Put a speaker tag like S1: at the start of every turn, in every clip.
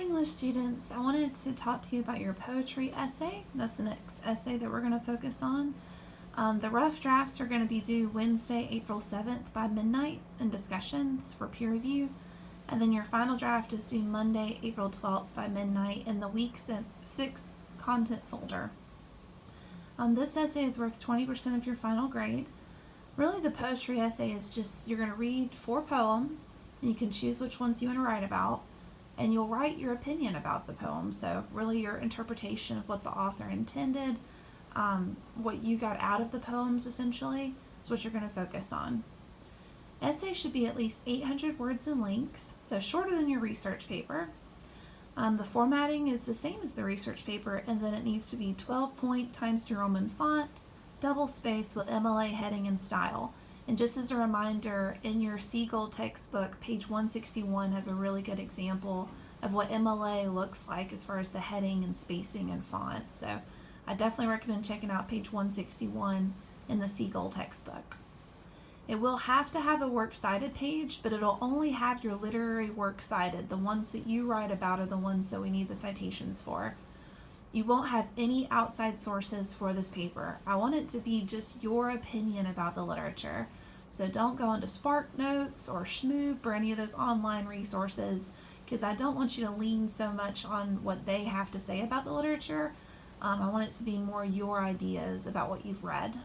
S1: English students, I wanted to talk to you about your poetry essay. That's the next essay that we're going to focus on. The rough drafts are going to be due Wednesday, April 7th by midnight in discussions for peer review. And then your final draft is due Monday, April 12th by midnight in the week 6 content folder. This essay is worth 20% of your final grade. Really, the poetry essay is just, you're going to read 4 poems, and you can choose which ones you want to write about, and you'll write your opinion about the poem. So really your interpretation of what the author intended, what you got out of the poems essentially, is what you're going to focus on. Essay should be at least 800 words in length, so shorter than your research paper. The formatting is the same as the research paper, and then it needs to be 12-point Times New Roman font, double space with MLA heading and style. And just as a reminder, in your Seagull textbook, page 161 has a really good example of what MLA looks like as far as the heading and spacing and font. So I definitely recommend checking out page 161 in the Seagull textbook. It will have to have a works cited page, but it'll only have your literary works cited. The ones that you write about are the ones that we need the citations for. You won't have any outside sources for this paper. I want it to be just your opinion about the literature. So don't go into SparkNotes or Shmoop or any of those online resources, because I don't want you to lean so much on what they have to say about the literature. I want it to be more your ideas about what you've read.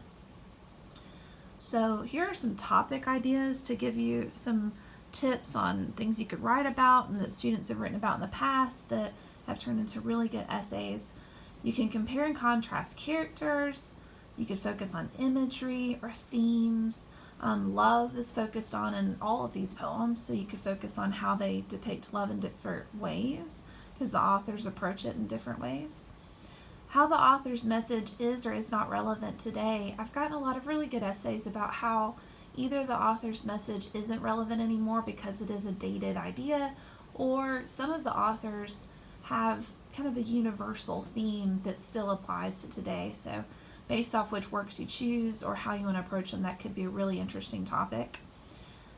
S1: So here are some topic ideas to give you some tips on things you could write about and that students have written about in the past that have turned into really good essays. You can compare and contrast characters. You could focus on imagery or themes. Love is focused on in all of these poems, so you could focus on how they depict love in different ways, because the authors approach it in different ways. How the author's message is or is not relevant today. I've gotten a lot of really good essays about how either the author's message isn't relevant anymore because it is a dated idea, or some of the authors have kind of a universal theme that still applies to today. So based off which works you choose or how you want to approach them, that could be a really interesting topic.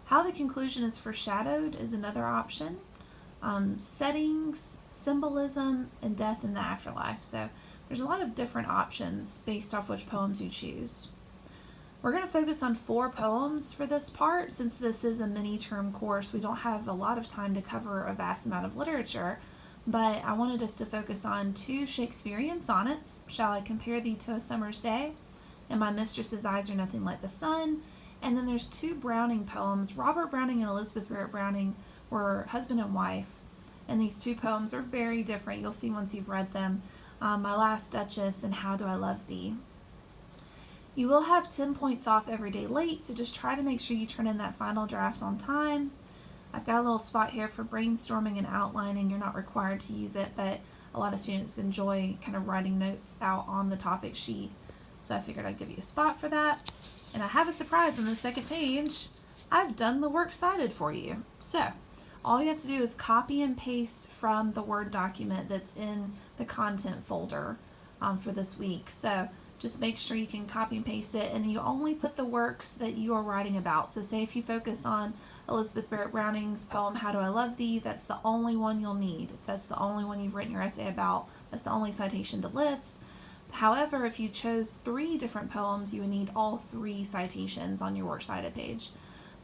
S1: How the conclusion is foreshadowed is another option. Settings, symbolism, and death in the afterlife. So there's a lot of different options based off which poems you choose. We're going to focus on 4 poems for this part. Since this is a mini-term course, we don't have a lot of time to cover a vast amount of literature, but I wanted us to focus on 2 Shakespearean sonnets, Shall I Compare Thee to a Summer's Day, and My Mistress's Eyes Are Nothing Like the Sun, and then there's 2 Browning poems. Robert Browning and Elizabeth Barrett Browning were husband and wife, and these 2 poems are very different. You'll see once you've read them. My Last Duchess and How Do I Love Thee. You will have 10 points off every day late, so just try to make sure you turn in that final draft on time. I've got a little spot here for brainstorming and outlining. You're not required to use it, but a lot of students enjoy kind of writing notes out on the topic sheet, so I figured I'd give you a spot for that. And I have a surprise on the second page. I've done the works cited for you. So all you have to do is copy and paste from the Word document that's in the content folder for this week. So just make sure you can copy and paste it, and you only put the works that you are writing about. So say if you focus on Elizabeth Barrett Browning's poem, How Do I Love Thee, that's the only one you'll need. If that's the only one you've written your essay about, that's the only citation to list. However, if you chose 3 different poems, you would need all 3 citations on your works cited page.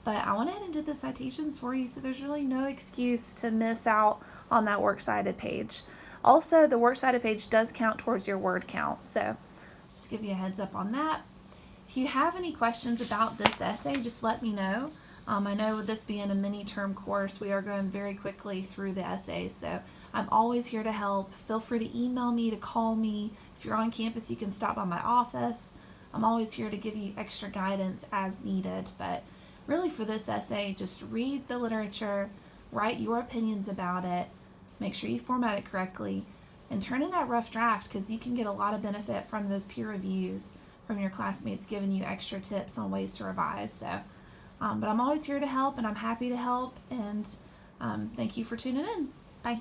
S1: But I went ahead and did the citations for you, so there's really no excuse to miss out on that works cited page. Also, the works cited page does count towards your word count, so just give you a heads up on that. If you have any questions about this essay, just let me know. I know with this being a mini-term course, we are going very quickly through the essays, so I'm always here to help. Feel free to email me, to call me. If you're on campus, you can stop by my office. I'm always here to give you extra guidance as needed, but really for this essay, just read the literature, write your opinions about it, make sure you format it correctly, and turn in that rough draft, because you can get a lot of benefit from those peer reviews from your classmates giving you extra tips on ways to revise. So, but I'm always here to help, and I'm happy to help, and thank you for tuning in. Bye.